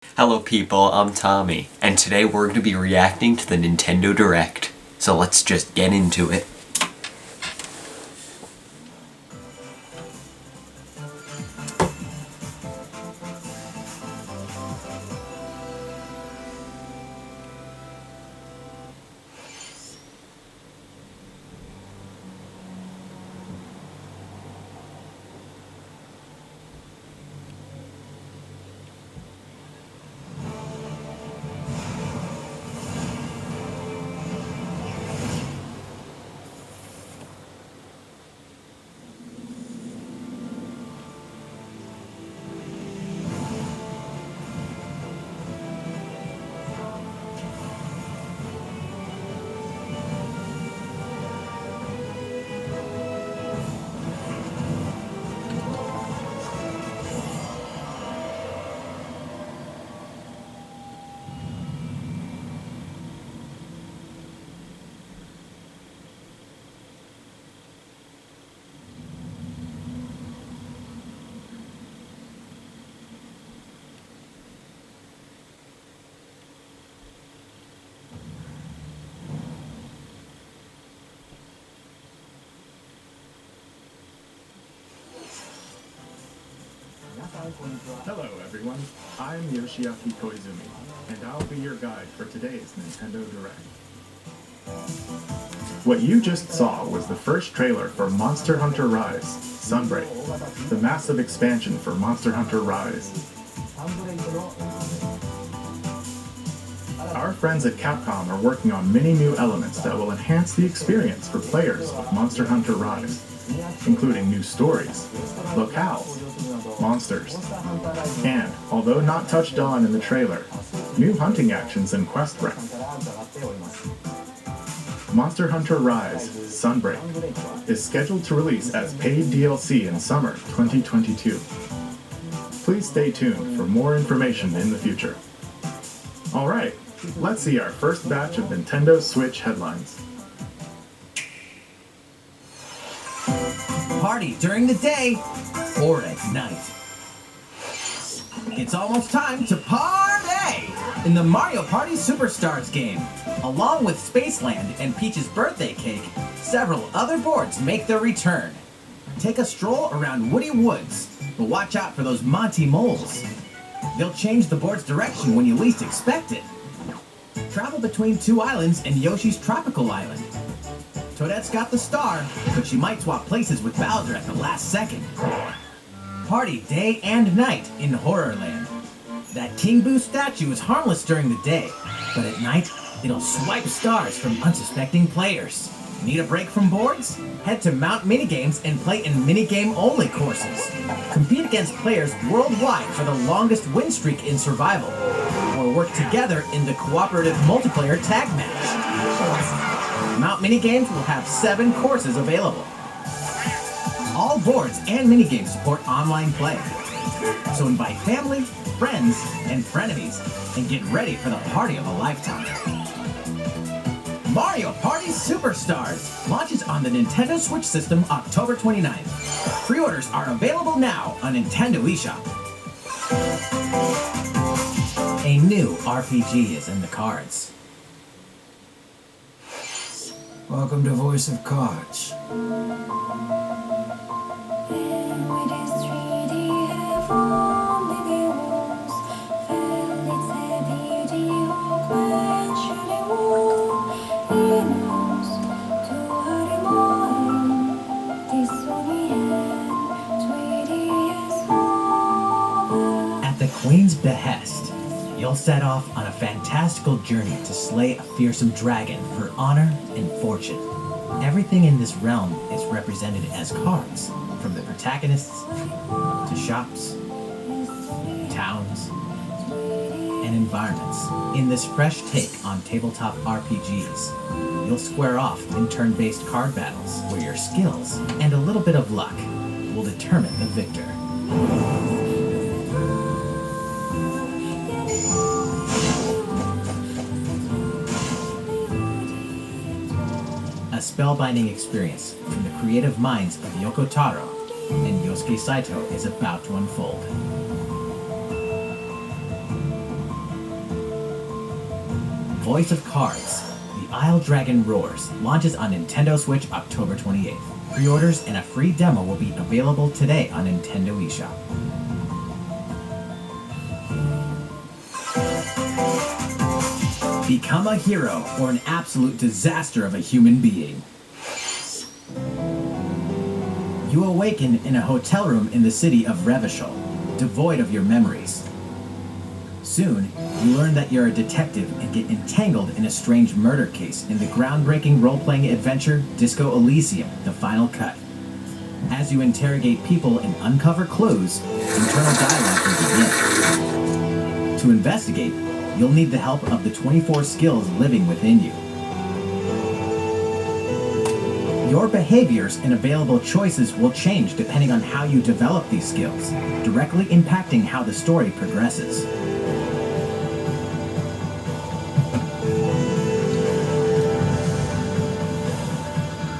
Hello people, I'm Tommy, and today we're going to be reacting to the Nintendo Direct. So let's just get into it. Hello everyone, I'm Yoshiaki Koizumi, and I'll be your guide for today's Nintendo Direct. What you just saw was the first trailer for Monster Hunter Rise, Sunbreak, the massive expansion for Monster Hunter Rise. Our friends at Capcom are working on many new elements that will enhance the experience for players of Monster Hunter Rise, including new stories, locales, monsters, and, although not touched on in the trailer, new hunting actions and quest rank. Monster Hunter Rise, Sunbreak, is scheduled to release as paid DLC in summer 2022. Please stay tuned for more information in the future. Alright, let's see our first batch of Nintendo Switch headlines. Party during the day or at night. It's almost time to party in the Mario Party Superstars game. Along with Spaceland and Peach's birthday cake, several other boards make their return. Take a stroll around Woody Woods, but watch out for those Monty moles. They'll change the board's direction when you least expect it. Travel between two islands and Yoshi's tropical island. Toadette's got the star, but she might swap places with Bowser at the last second. Party day and night in Horrorland. That King Boo statue is harmless during the day, but at night, it'll swipe stars from unsuspecting players. Need a break from boards? Head to Mount Minigames and play in minigame-only courses. Compete against players worldwide for the longest win streak in survival, or work together in the cooperative multiplayer tag match. Mount Minigames will have 7 courses available. All boards and minigames support online play. So invite family, friends, and frenemies, and get ready for the party of a lifetime. Mario Party Superstars launches on the Nintendo Switch system October 29th. Pre-orders are available now on Nintendo eShop. A new RPG is in the cards. Welcome to Voice of Cards. At the Queen's behest, you'll set off on a fantastical journey to slay a fearsome dragon for honor and fortune. Everything in this realm is represented as cards, from the protagonists to shops, towns, and environments. In this fresh take on tabletop RPGs, you'll square off in turn-based card battles where your skills and a little bit of luck will determine the victor. A spellbinding experience from the creative minds of Yoko Taro and Yosuke Saito is about to unfold. Voice of Cards, The Isle Dragon Roars launches on Nintendo Switch October 28th. Pre-orders and a free demo will be available today on Nintendo eShop. Become a hero or an absolute disaster of a human being. You awaken in a hotel room in the city of Revachol, devoid of your memories. Soon, you learn that you're a detective and get entangled in a strange murder case in the groundbreaking role-playing adventure Disco Elysium: The Final Cut. As you interrogate people and uncover clues, internal dialogue will begin. To investigate, you'll need the help of the 24 skills living within you. Your behaviors and available choices will change depending on how you develop these skills, directly impacting how the story progresses.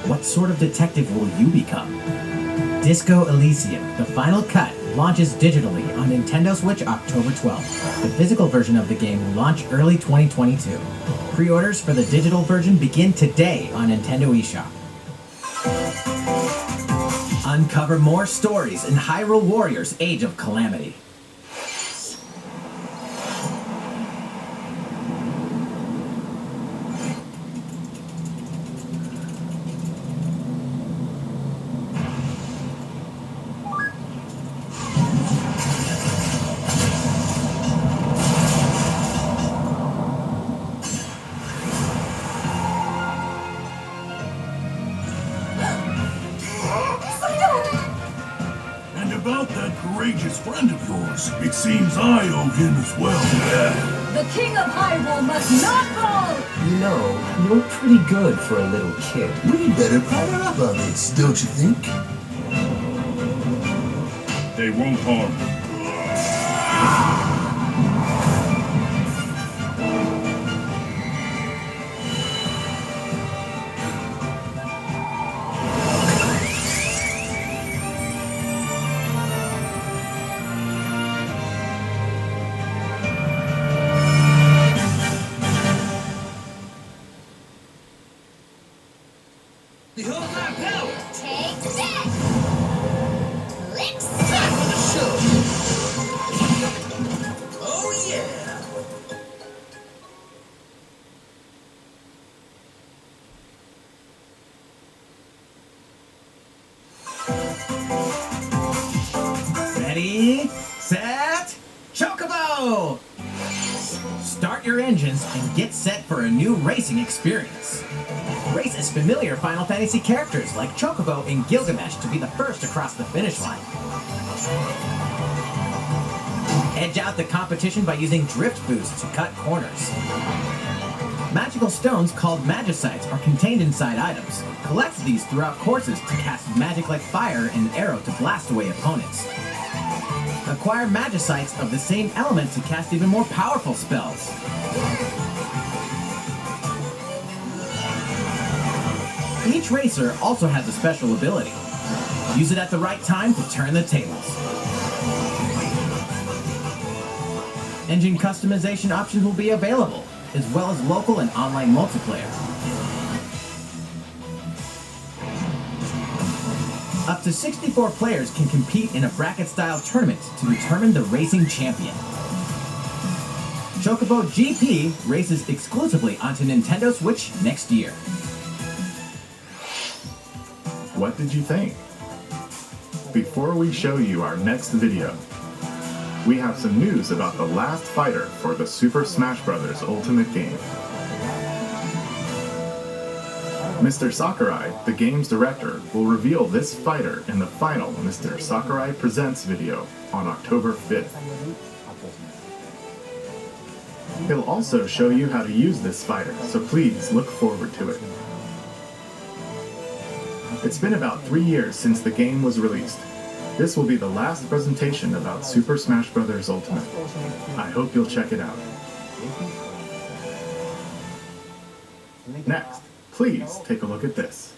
What sort of detective will you become? Disco Elysium: The Final Cut launches digitally on Nintendo Switch October 12th. The physical version of the game will launch early 2022. Pre-orders for the digital version begin today on Nintendo eShop. Uncover more stories in Hyrule Warriors: Age of Calamity. And about that courageous friend of yours, it seems I owe him as well. The King of Hyrule must not fall! You know, you're pretty good for a little kid. We better partner up on this, don't you think? They won't harm me. Behold my power! Take that! Let's Time for the show! Oh yeah! Ready, set, Chocobo! Start your engines and get set for a new racing experience. Race as familiar Final Fantasy characters like Chocobo and Gilgamesh to be the first across the finish line. Edge out the competition by using drift boost to cut corners. Magical stones called Magicites are contained inside items. Collect these throughout courses to cast magic like fire and arrow to blast away opponents. Acquire Magicites of the same element to cast even more powerful spells. Each racer also has a special ability. Use it at the right time to turn the tables. Engine customization options will be available, as well as local and online multiplayer. Up to 64 players can compete in a bracket-style tournament to determine the racing champion. Chocobo GP races exclusively onto Nintendo Switch next year. What did you think? Before we show you our next video, we have some news about the last fighter for the Super Smash Bros. Ultimate game. Mr. Sakurai, the game's director, will reveal this fighter in the final Mr. Sakurai Presents video on October 5th. He'll also show you how to use this fighter, so please look forward to it. It's been about 3 years since the game was released. This will be the last presentation about Super Smash Bros. Ultimate. I hope you'll check it out. Next, please take a look at this.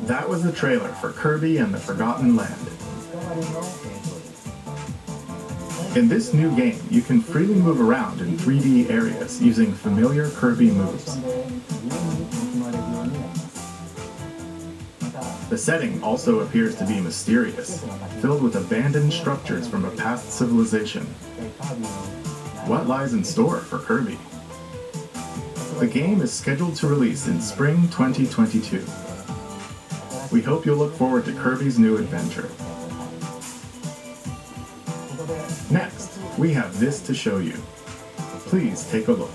That was the trailer for Kirby and the Forgotten Land. In this new game, you can freely move around in 3D areas using familiar Kirby moves. The setting also appears to be mysterious, filled with abandoned structures from a past civilization. What lies in store for Kirby? The game is scheduled to release in spring 2022. We hope you'll look forward to Kirby's new adventure. Next, we have this to show you. Please take a look.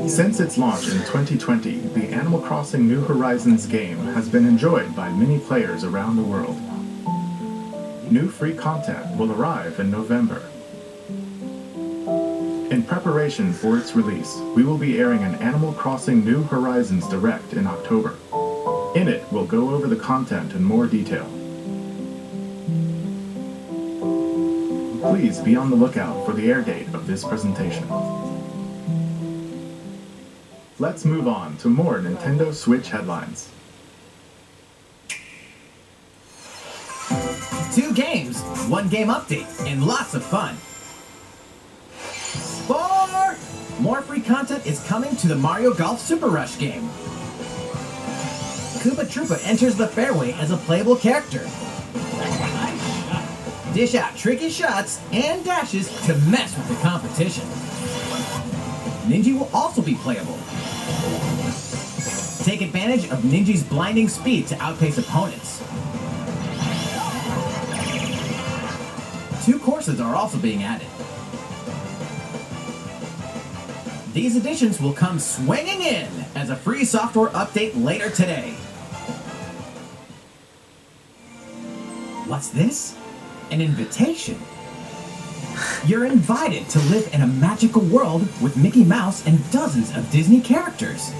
Since its launch in 2020, the Animal Crossing New Horizons game has been enjoyed by many players around the world. New free content will arrive in November. In preparation for its release, we will be airing an Animal Crossing New Horizons Direct in October. In it, we'll go over the content in more detail. Please be on the lookout for the air date of this presentation. Let's move on to more Nintendo Switch headlines. 2 games, 1 game update, and lots of fun. Sport! More free content is coming to the Mario Golf Super Rush game. Koopa Troopa enters the fairway as a playable character. Dish out tricky shots and dashes to mess with the competition. Ninja will also be playable. Take advantage of Ninja's blinding speed to outpace opponents. 2 courses are also being added. These additions will come swinging in as a free software update later today. What's this? An invitation. You're invited to live in a magical world with Mickey Mouse and dozens of Disney characters.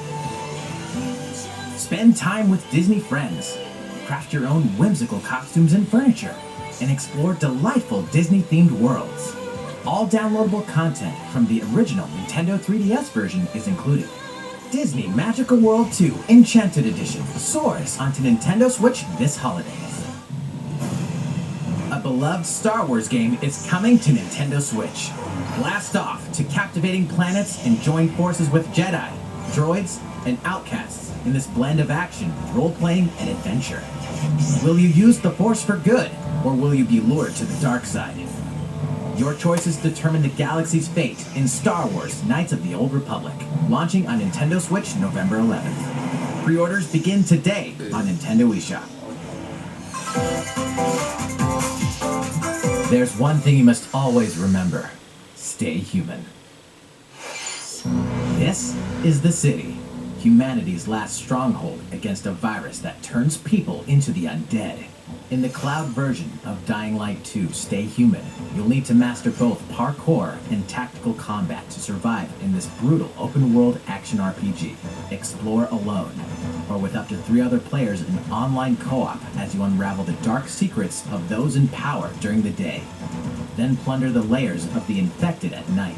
Spend time with Disney friends, craft your own whimsical costumes and furniture, and explore delightful Disney-themed worlds. All downloadable content from the original Nintendo 3DS version is included. Disney Magical World 2 Enchanted Edition soars onto Nintendo Switch this holiday. A beloved Star Wars game is coming to Nintendo Switch. Blast off to captivating planets and join forces with Jedi, droids, and outcasts in this blend of action, role-playing, and adventure. Will you use the Force for good, or will you be lured to the dark side? Your choices determine the galaxy's fate in Star Wars Knights of the Old Republic, launching on Nintendo Switch November 11th. Pre-orders begin today on Nintendo eShop. There's one thing you must always remember. Stay human. This is the city, humanity's last stronghold against a virus that turns people into the undead. In the cloud version of Dying Light 2 Stay Human, you'll need to master both parkour and tactical combat to survive in this brutal open-world action RPG. Explore alone, or with up to 3 other players in online co-op as you unravel the dark secrets of those in power during the day. Then plunder the layers of the infected at night.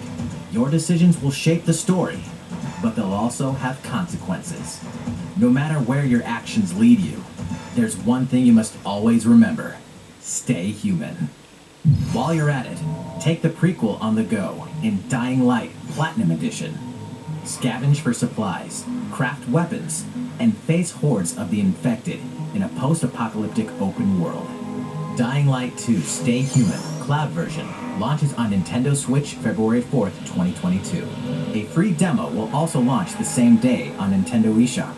Your decisions will shape the story, but they'll also have consequences. No matter where your actions lead you, there's one thing you must always remember. Stay human. While you're at it, take the prequel on the go in Dying Light Platinum Edition. Scavenge for supplies, craft weapons, and face hordes of the infected in a post-apocalyptic open world. Dying Light 2 Stay Human Cloud version launches on Nintendo Switch February 4th, 2022. A free demo will also launch the same day on Nintendo eShop.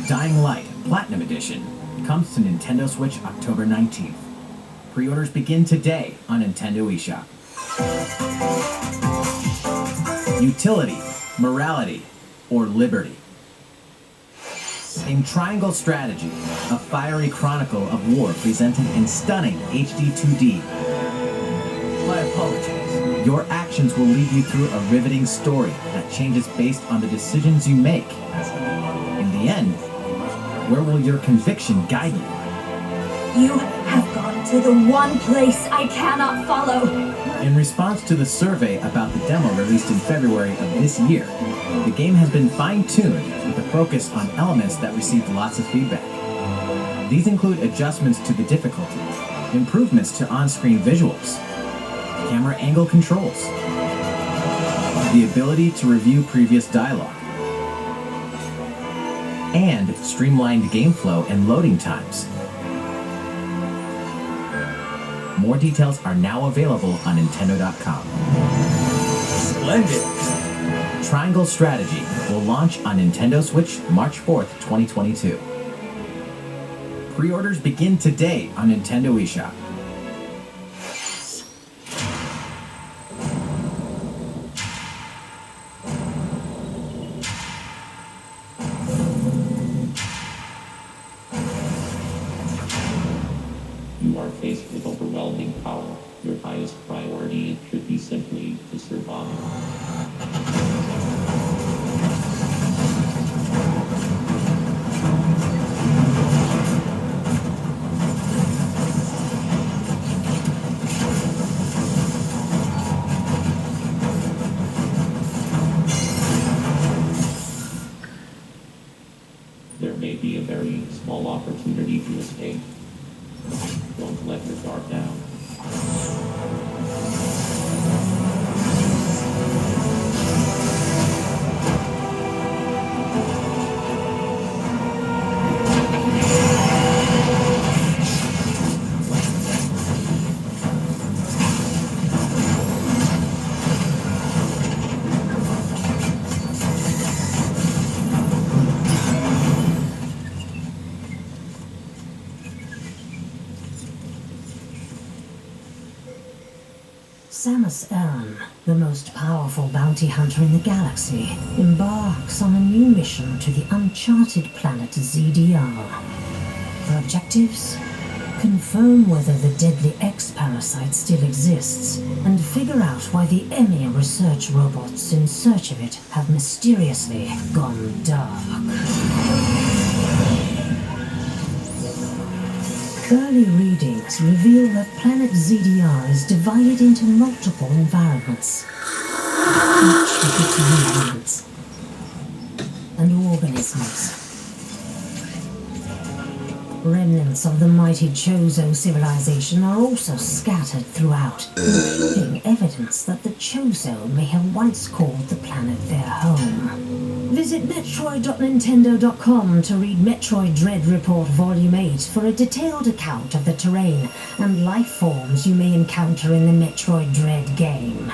Dying Light Platinum Edition comes to Nintendo Switch October 19th. Pre-orders begin today on Nintendo eShop. Utility, morality, or liberty? In Triangle Strategy, a fiery chronicle of war presented in stunning HD 2D. My apologies. Your actions will lead you through a riveting story that changes based on the decisions you make. In the end, where will your conviction guide you? You have gone to the one place I cannot follow. In response to the survey about the demo released in February of this year, the game has been fine-tuned with a focus on elements that received lots of feedback. These include adjustments to the difficulty, improvements to on-screen visuals, camera angle controls, the ability to review previous dialogue, and streamlined game flow and loading times. More details are now available on nintendo.com. Splendid! Triangle Strategy will launch on Nintendo Switch March 4th, 2022. Pre-orders begin today on Nintendo eShop. You are faced with overwhelming power. Your highest priority should be simply to survive. There may be a very small opportunity to escape. Don't let your guard down. Samus Aran, the most powerful bounty hunter in the galaxy, embarks on a new mission to the uncharted planet ZDR. Her objectives? Confirm whether the deadly X-parasite still exists, and figure out why the Emmy research robots in search of it have mysteriously gone dark. Early readings reveal that planet ZDR is divided into multiple environments, each with its own elements and organisms. Remnants of the mighty Chozo civilization are also scattered throughout, including evidence that the Chozo may have once called the planet their home. Visit Metroid.nintendo.com to read Metroid Dread Report Volume 8 for a detailed account of the terrain and life forms you may encounter in the Metroid Dread game.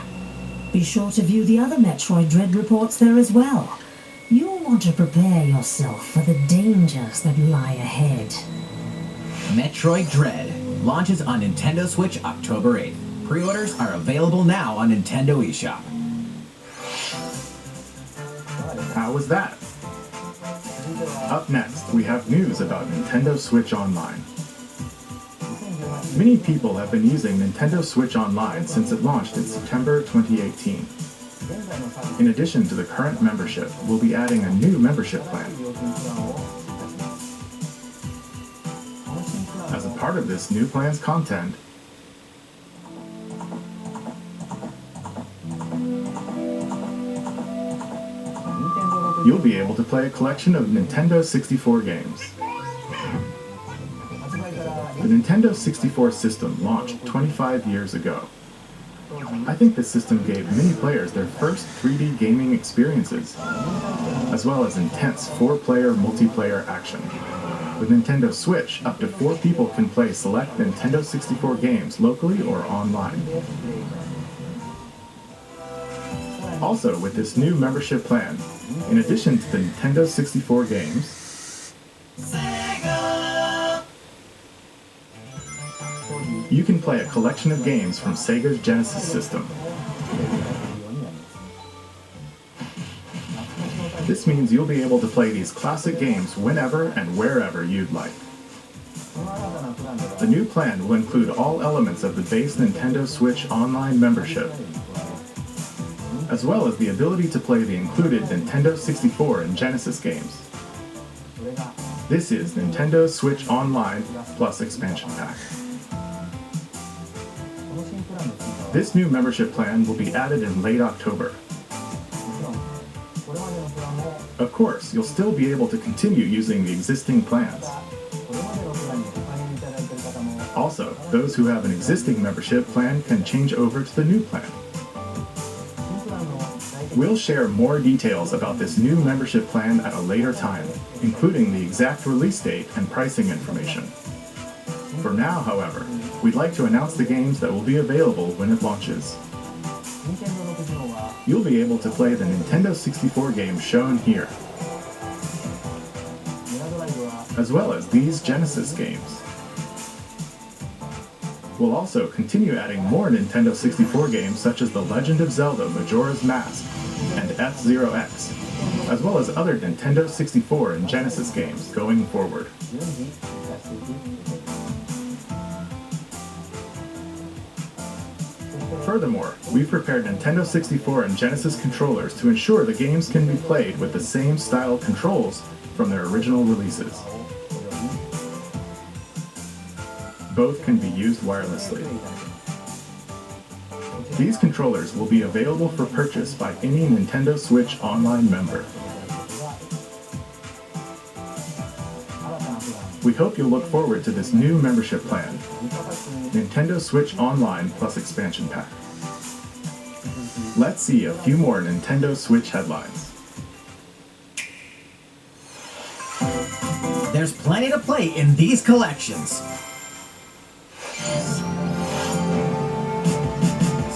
Be sure to view the other Metroid Dread reports there as well. You'll want to prepare yourself for the dangers that lie ahead. Metroid Dread launches on Nintendo Switch October 8th. Pre-orders are available now on Nintendo eShop. How was that? Up next, we have news about Nintendo Switch Online. Many people have been using Nintendo Switch Online since it launched in September 2018. In addition to the current membership, we'll be adding a new membership plan. As a part of this new plan's content, you'll be able to play a collection of Nintendo 64 games. The Nintendo 64 system launched 25 years ago. I think this system gave many players their first 3D gaming experiences, as well as intense 4-player multiplayer action. With Nintendo Switch, up to 4 people can play select Nintendo 64 games locally or online. Also, with this new membership plan, in addition to the Nintendo 64 games, you can play a collection of games from Sega's Genesis system. This This means you'll be able to play these classic games whenever and wherever you'd like. The new plan will include all elements of the base Nintendo Switch Online membership, as well as the ability to play the included Nintendo 64 and Genesis games. This is Nintendo Switch Online plus Expansion Pack. This new membership plan will be added in late October. Of course, you'll still be able to continue using the existing plans. Also, those who have an existing membership plan can change over to the new plan. We'll share more details about this new membership plan at a later time, including the exact release date and pricing information. For now, however, we'd like to announce the games that will be available when it launches. You'll be able to play the Nintendo 64 games shown here, as well as these Genesis games. We'll also continue adding more Nintendo 64 games such as The Legend of Zelda Majora's Mask and F-Zero X, as well as other Nintendo 64 and Genesis games going forward. Furthermore, we've prepared Nintendo 64 and Genesis controllers to ensure the games can be played with the same style controls from their original releases. Both can be used wirelessly. These controllers will be available for purchase by any Nintendo Switch Online member. We hope you'll look forward to this new membership plan, Nintendo Switch Online plus Expansion Pack. Let's see a few more Nintendo Switch headlines. There's plenty to play in these collections.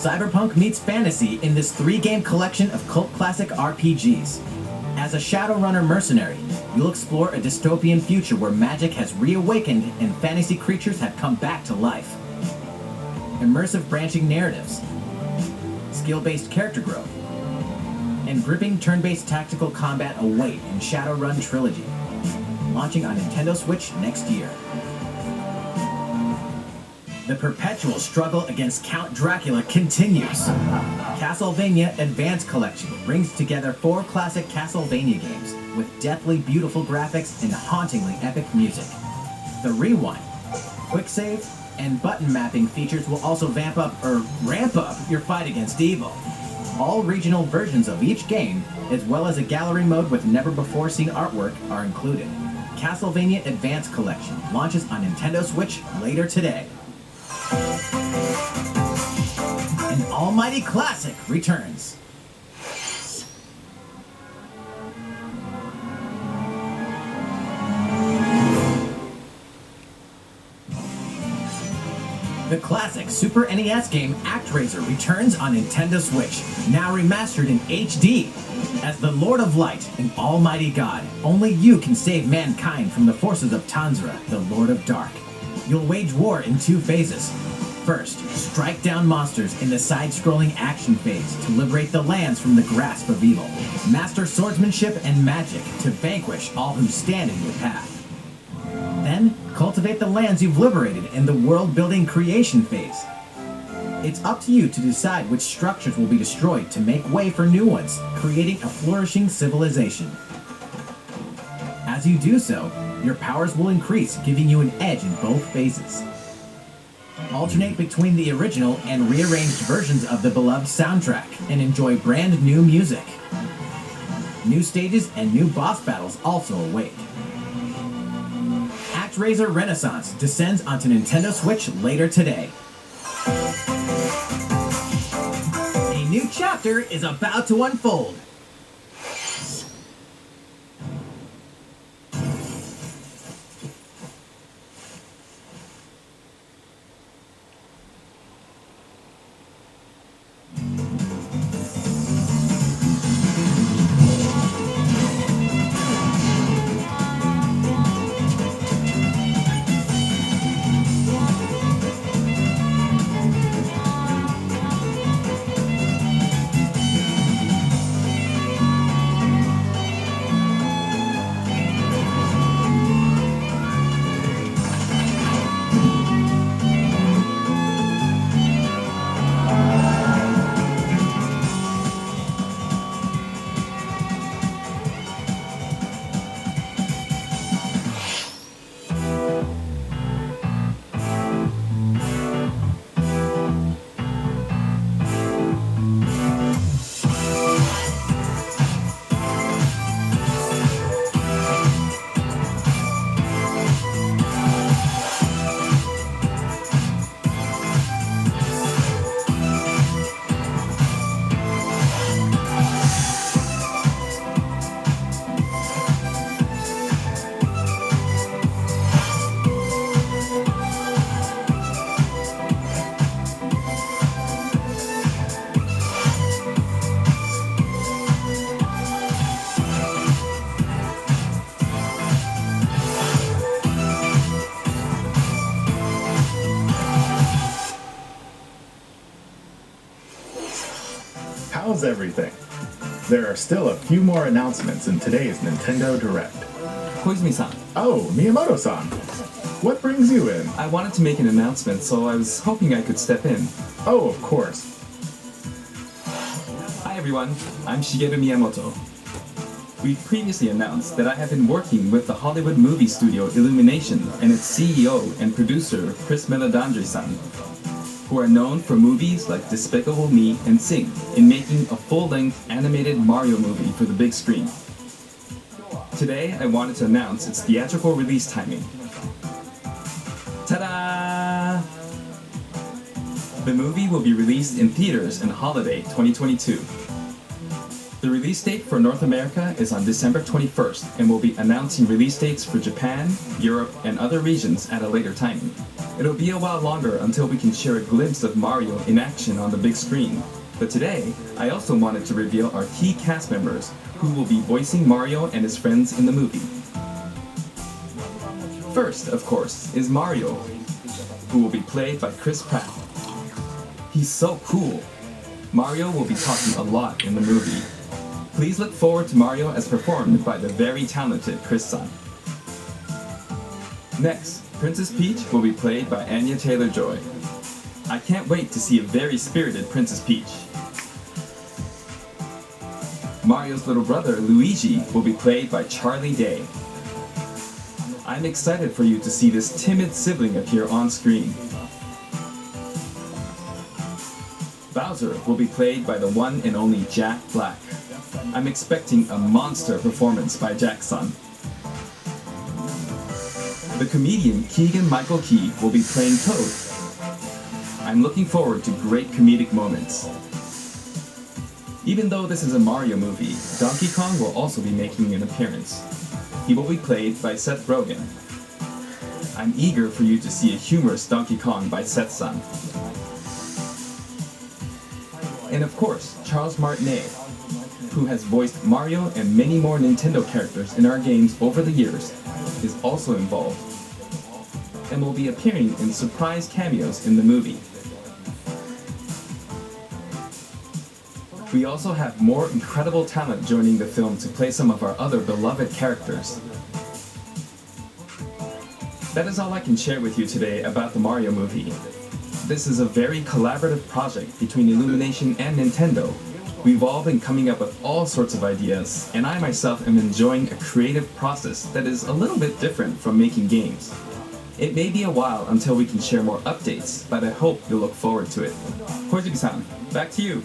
Cyberpunk meets fantasy in this 3-game collection of cult classic RPGs. As a Shadowrunner mercenary, you'll explore a dystopian future where magic has reawakened and fantasy creatures have come back to life. Immersive branching narratives, skill-based character growth, and gripping turn-based tactical combat await in Shadowrun Trilogy, launching on Nintendo Switch next year. The perpetual struggle against Count Dracula continues. Castlevania Advance Collection brings together 4 classic Castlevania games with deathly beautiful graphics and hauntingly epic music. The Rewind, Quick Save, and button mapping features will also ramp up your fight against evil. All regional versions of each game, as well as a gallery mode with never-before-seen artwork, are included. Castlevania Advance Collection launches on Nintendo Switch later today. An almighty classic returns. The classic Super NES game ActRaiser returns on Nintendo Switch, now remastered in HD. As the Lord of Light and Almighty God, only you can save mankind from the forces of Tanzra, the Lord of Dark. You'll wage war in 2 phases. First, strike down monsters in the side-scrolling action phase to liberate the lands from the grasp of evil. Master swordsmanship and magic to vanquish all who stand in your path. Then, cultivate the lands you've liberated in the world-building creation phase. It's up to you to decide which structures will be destroyed to make way for new ones, creating a flourishing civilization. As you do so, your powers will increase, giving you an edge in both phases. Alternate between the original and rearranged versions of the beloved soundtrack and enjoy brand new music. New stages and new boss battles also await. ActRaiser Renaissance descends onto Nintendo Switch later today. A new chapter is about to unfold. how's everything? There are still a few more announcements in today's Nintendo Direct. Koizumi-san, Oh, Miyamoto-san. What brings you in? I wanted to make an announcement, so I was hoping I could step in. Oh, of course. Hi everyone, I'm Shigeru Miyamoto. We previously announced that I have been working with the Hollywood movie studio Illumination and its CEO and producer Chris Meledandri-san, who are known for movies like Despicable Me and Sing, in making a full-length animated Mario movie for the big screen. Today, I wanted to announce its theatrical release timing. Ta-da! The movie will be released in theaters in holiday 2022. The release date for North America is on December 21st, and we'll be announcing release dates for Japan, Europe, and other regions at a later time. It'll be a while longer until we can share a glimpse of Mario in action on the big screen. But today, I also wanted to reveal our key cast members who will be voicing Mario and his friends in the movie. First, of course, is Mario, who will be played by Chris Pratt. He's so cool. Mario will be talking a lot in the movie. Please look forward to Mario as performed by the very talented Chris-san. Next, Princess Peach will be played by Anya Taylor-Joy. I can't wait to see a very spirited Princess Peach. Mario's little brother, Luigi, will be played by Charlie Day. I'm excited for you to see this timid sibling appear on screen. Bowser will be played by the one and only Jack Black. I'm expecting a monster performance by Jack-san. The comedian Keegan-Michael Key will be playing Toad. I'm looking forward to great comedic moments. Even though this is a Mario movie, Donkey Kong will also be making an appearance. He will be played by Seth Rogen. I'm eager for you to see a humorous Donkey Kong by Seth-san. And of course, Charles Martinet, who has voiced Mario and many more Nintendo characters in our games over the years, is also involved, and will be appearing in surprise cameos in the movie. We also have more incredible talent joining the film to play some of our other beloved characters. That is all I can share with you today about the Mario movie. This is a very collaborative project between Illumination and Nintendo. We've all been coming up with all sorts of ideas, and I myself am enjoying a creative process that is a little bit different from making games. It may be a while until we can share more updates, but I hope you'll look forward to it. Koizumi-san, back to you.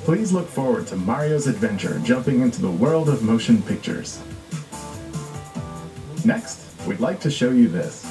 Please look forward to Mario's adventure jumping into the world of motion pictures. Next, we'd like to show you this.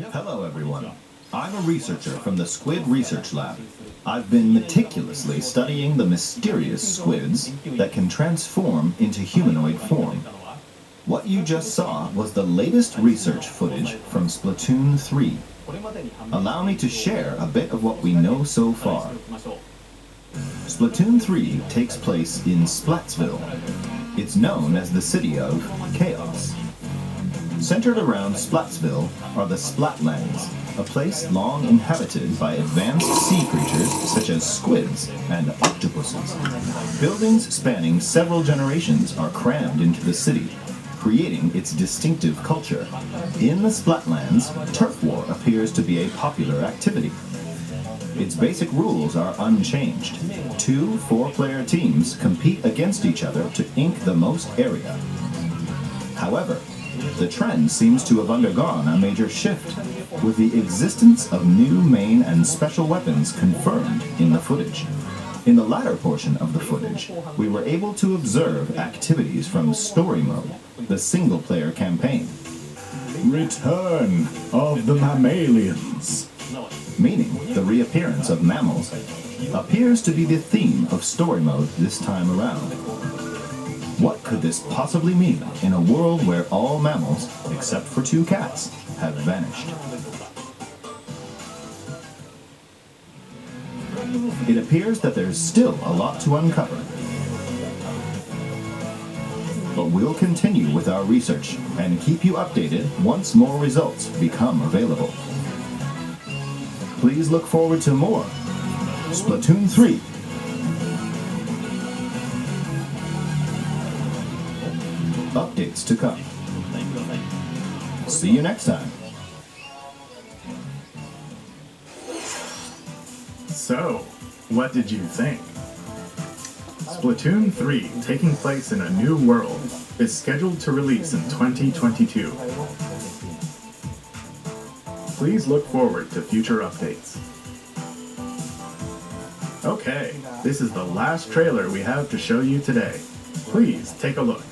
Hello, everyone. I'm a researcher from the Squid Research Lab. I've been meticulously studying the mysterious squids that can transform into humanoid form. What you just saw was the latest research footage from Splatoon 3. Allow me to share a bit of what we know so far. Splatoon 3 takes place in Splatsville. It's known as the City of Chaos. Centered around Splatsville are the Splatlands, a place long inhabited by advanced sea creatures such as squids and octopuses. Buildings spanning several generations are crammed into the city, creating its distinctive culture. In the Splatlands, turf war appears to be a popular activity. Its basic rules are unchanged. 2 4-player teams compete against each other to ink the most area. However, the trend seems to have undergone a major shift, with the existence of new main and special weapons confirmed in the footage. In the latter portion of the footage, we were able to observe activities from Story Mode, the single-player campaign. Return of the mammalians. Meaning the reappearance of mammals appears to be the theme of Story Mode this time around. What could this possibly mean in a world where all mammals, except for 2 cats, have vanished? It appears that there's still a lot to uncover. But we'll continue with our research and keep you updated once more results become available. Please look forward to more Splatoon 3. Updates to come. See you next time. So, what did you think? Splatoon 3, taking place in a new world, is scheduled to release in 2022. Please look forward to future updates. Okay, this is the last trailer we have to show you today. Please take a look.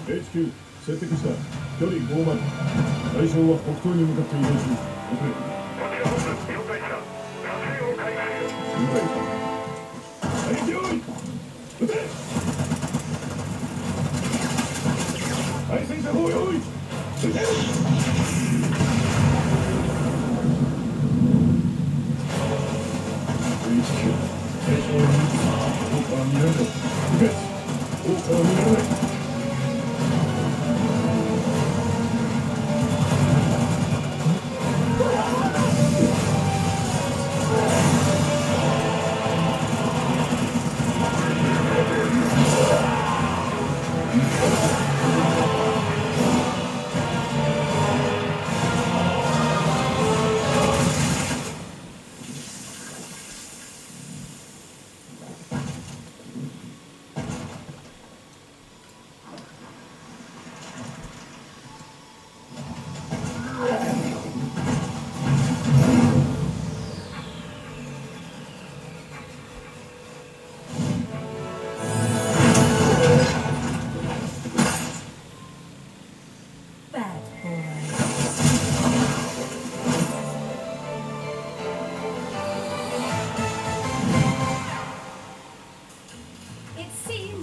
HQ 選択した距離5マイル対象は北東に向かって移動し遅れはい用意撃てはい戦車砲用意撃てHQ 対象をどこから見られない撃てどこから見られない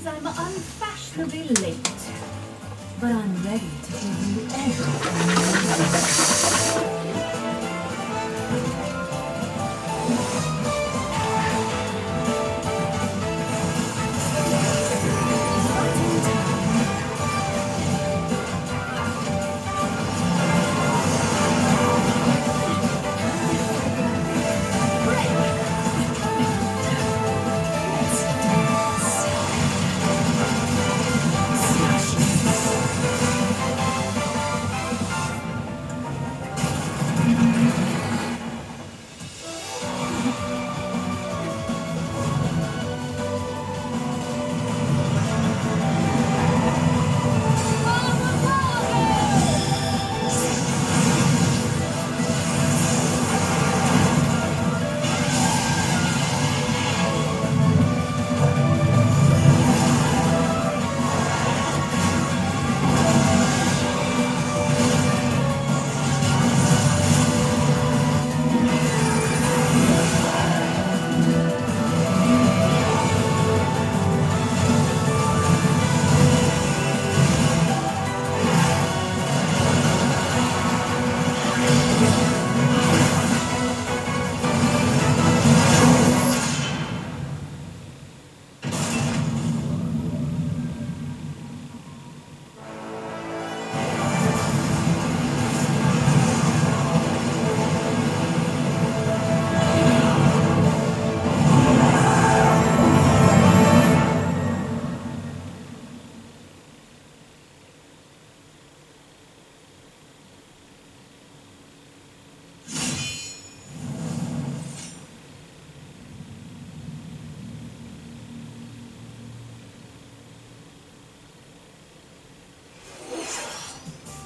I'm unfashionably late, but I'm ready to give you everything.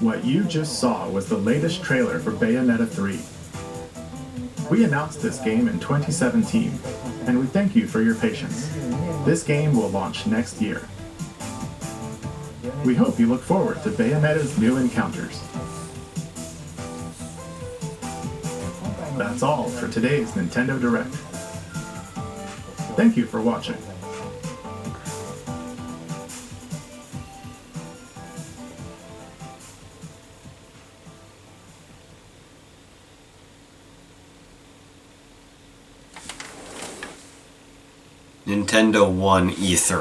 What you just saw was the latest trailer for Bayonetta 3. We announced this game in 2017, and we thank you for your patience. This game will launch next year. We hope you look forward to Bayonetta's new encounters. That's all for today's Nintendo Direct. Thank you for watching. Nintendo won E3.